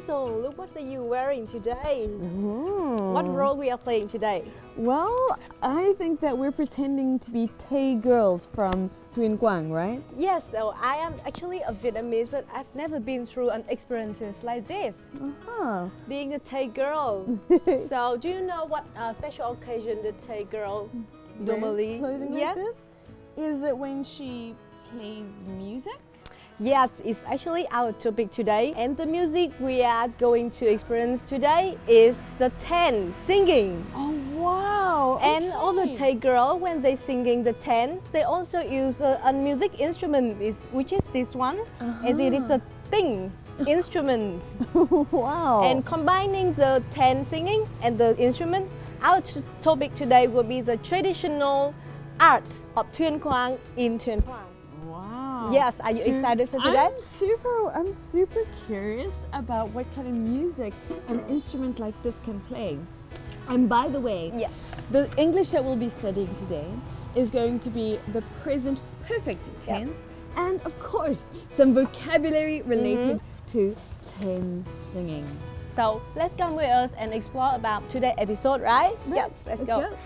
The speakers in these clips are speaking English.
So look what are you wearing today? What role we are playing today? Well, I think that we're pretending to be Thai girls from Tuyên Quang, right? Yes, so I am actually a Vietnamese, but I've never been through an experiences like this. Being a Thai girl. So do you know what special occasion the Thai girl normally clothing like this? Is it when she plays music? Yes, it's actually our topic today, and the music we are going to experience today is the Then singing. Oh wow! Okay. And all the Thai girls, when they singing the Then, they also use a music instrument, which is this one, and it is a thing instrument. Wow! And combining the Then singing and the instrument, our topic today will be the traditional art of Tuyên Quang in Tuyên Quang. Wow! Yes, are you excited for today? I'm super curious about what kind of music an instrument like this can play. And by the way, yes, the English that we'll be studying today is going to be the present perfect tense, and of course, some vocabulary related to Then singing. So let's come with us and explore about today's episode, right? Yep, let's go.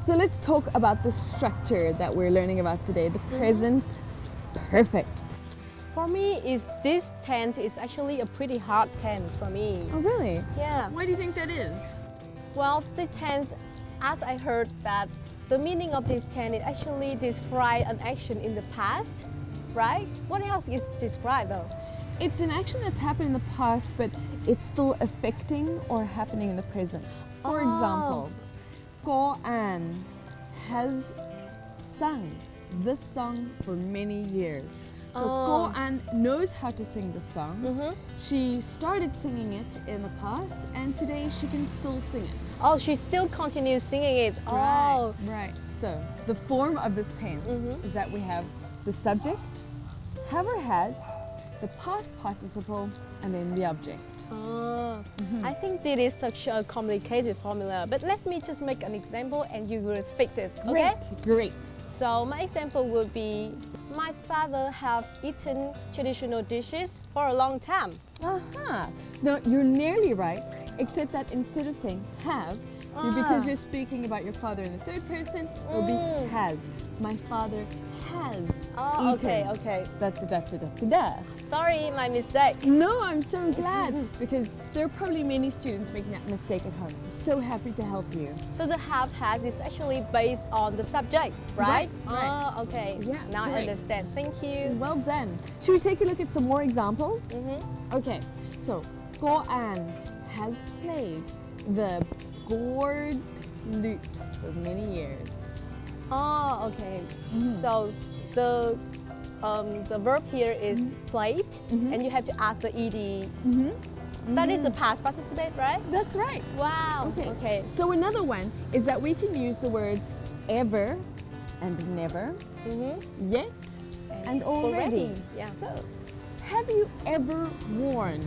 So let's talk about the structure that we're learning about today, the present perfect. For me, this tense is actually a pretty hard tense for me. Oh, really? Yeah. Why do you think that is? Well, the tense, as I heard that the meaning of this tense is actually describe an action in the past, right? What else is described though? It's an action that's happened in the past, but it's still affecting or happening in the present. For example, Ko An has sung this song for many years. So Ko An knows how to sing the song. She started singing it in the past, and today she can still sing it. Oh, she still continues singing it. Oh, Right. So the form of this tense is that we have the subject, have or had, the past participle, and then the object. I think this is such a complicated formula, but let me just make an example and you will fix it, okay? Great. So my example would be, my father have eaten traditional dishes for a long time. No, you're nearly right, except that instead of saying have, because you're speaking about your father in the third person, it will be has. My father has eaten. Okay. Da. Sorry, my mistake. No, I'm so glad because there are probably many students making that mistake at home. I'm so happy to help you. So the have has is actually based on the subject, right? Right. Oh, okay. Yeah, now I great. understand. Thank you. Well done. Should we take a look at some more examples? Okay, so Ko An has played the gourd lute for many years. Oh, okay. So the verb here is played, and you have to add the ed. That is the past participle, right? That's right. Wow. Okay. So another one is that we can use the words ever and never, yet and already. Yeah. So, have you ever worn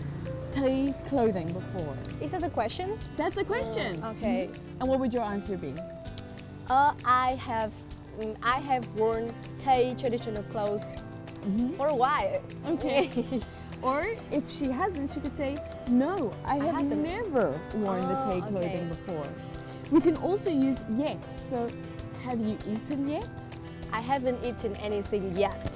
thầy clothing before? Is that the question? That's a question. Okay. And what would your answer be? I have worn Thai traditional clothes for a while. Okay. Or if she hasn't, she could say, no, I have haven't. never worn the Thai clothing before. We can also use yet. So, have you eaten yet? I haven't eaten anything yet.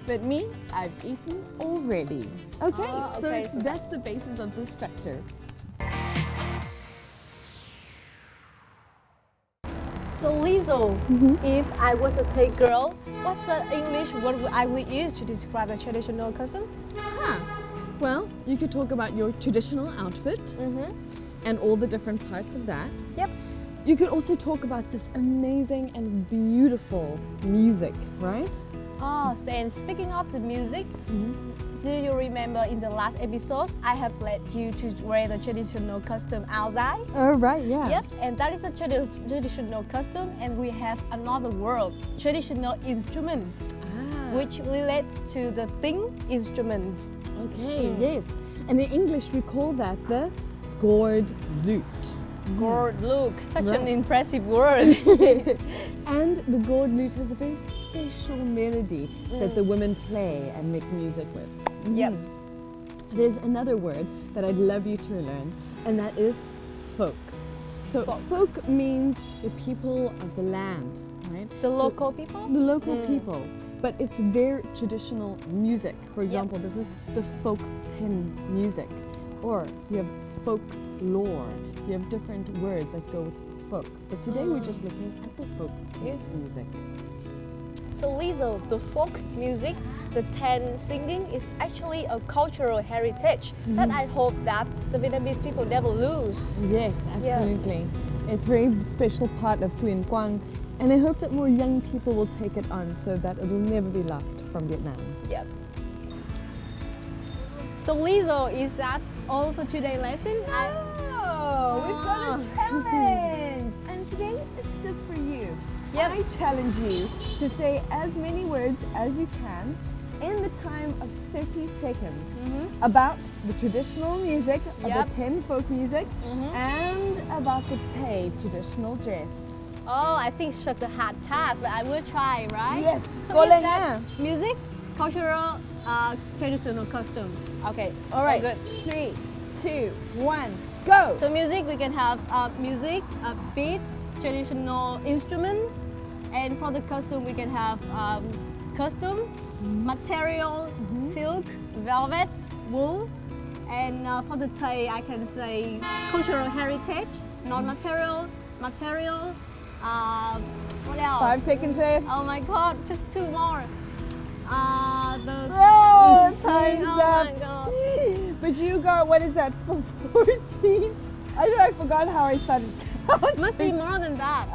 But me, I've eaten already. Okay, okay, so that's the basis of the structure. So Lizzo, if I was a Thai girl, what's the English word I would use to describe a traditional custom? Well, you could talk about your traditional outfit and all the different parts of that. Yep. You could also talk about this amazing and beautiful music, right? Oh, and speaking of the music, do you remember in the last episode, I have led you to wear the traditional costume outside? Oh, right, yeah. Yep, and that is a traditional costume, and we have another word, traditional instruments, which relates to the thing instruments. Okay, yes. And in English, we call that the gourd lute. Gourd lute, such an impressive word. And the gourd lute has a very special melody that the women play and make music with. Yep. There's another word that I'd love you to learn, and that is folk. So folk means the people of the land, right? The local people? The local people. But it's their traditional music. For example, this is the folk pen music. Or you have folklore. You have different words that go with folk. But today we're just looking at the folk music. So Lizzo, the folk music, the Then singing is actually a cultural heritage that I hope that the Vietnamese people never lose. Yes, absolutely. It's a very special part of Tuyen Quang, and I hope that more young people will take it on so that it will never be lost from Vietnam. Yep. So Lizzo, is that all for today's lesson? We've got a challenge! And today it's just for you. Yep. I challenge you to say as many words as you can in the time of 30 seconds about the traditional music of the Then folk music and about the Thai traditional dress. Oh, I think it's such a hard task, but I will try, right? Yes. So is that music, cultural, traditional costume? Okay. All right. Good. 3, 2, 1, go! So music, we can have music, beats, traditional instruments, and for the costume we can have costume, material, silk, velvet, wool, and for the thầy I can say cultural heritage, non-material, material. What else? 5 seconds left. Oh my god, just 2 more. Time's oh up. my god. But you got, what is that, 14? I forgot how I started counting. Must be more than that.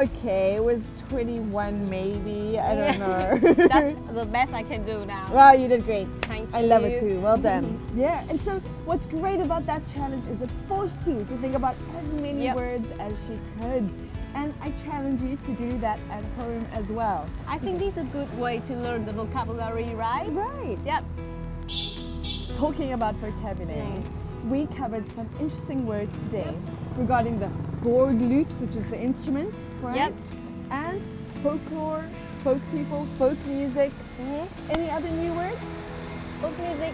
Okay, it was 21 maybe, I don't know. That's the best I can do now. Wow, you did great. Thank I you. love it too, well done. Yeah, and so what's great about that challenge is it forced you to think about as many words as she could. And I challenge you to do that at home as well. I think this is a good way to learn the vocabulary, right? Right. Yep. Talking about vocabulary, we covered some interesting words today regarding the lute, which is the instrument, right? Yep. And folklore, folk people, folk music. Any other new words? Folk music,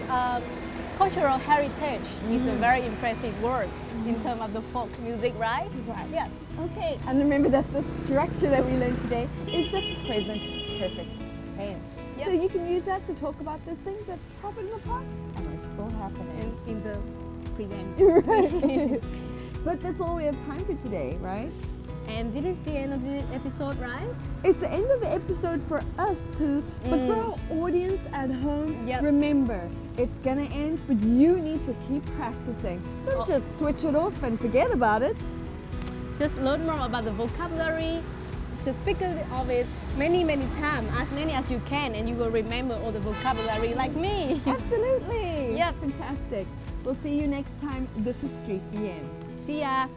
cultural heritage is a very impressive word in terms of the folk music, right? Right. Yeah. Okay. And remember that the structure that we learned today is the present perfect tense. Yep. So you can use that to talk about those things that happened in the past and are still happening. In the present. Right. But that's all we have time for today, right? And this is the end of the episode, right? It's the end of the episode for us too, but for our audience at home, remember, it's gonna end, but you need to keep practicing. Don't just switch it off and forget about it. Just learn more about the vocabulary. Just speak of it many times, as many as you can, and you will remember all the vocabulary like me. Absolutely. Yep. Fantastic. We'll see you next time. This is Street BN. See ya.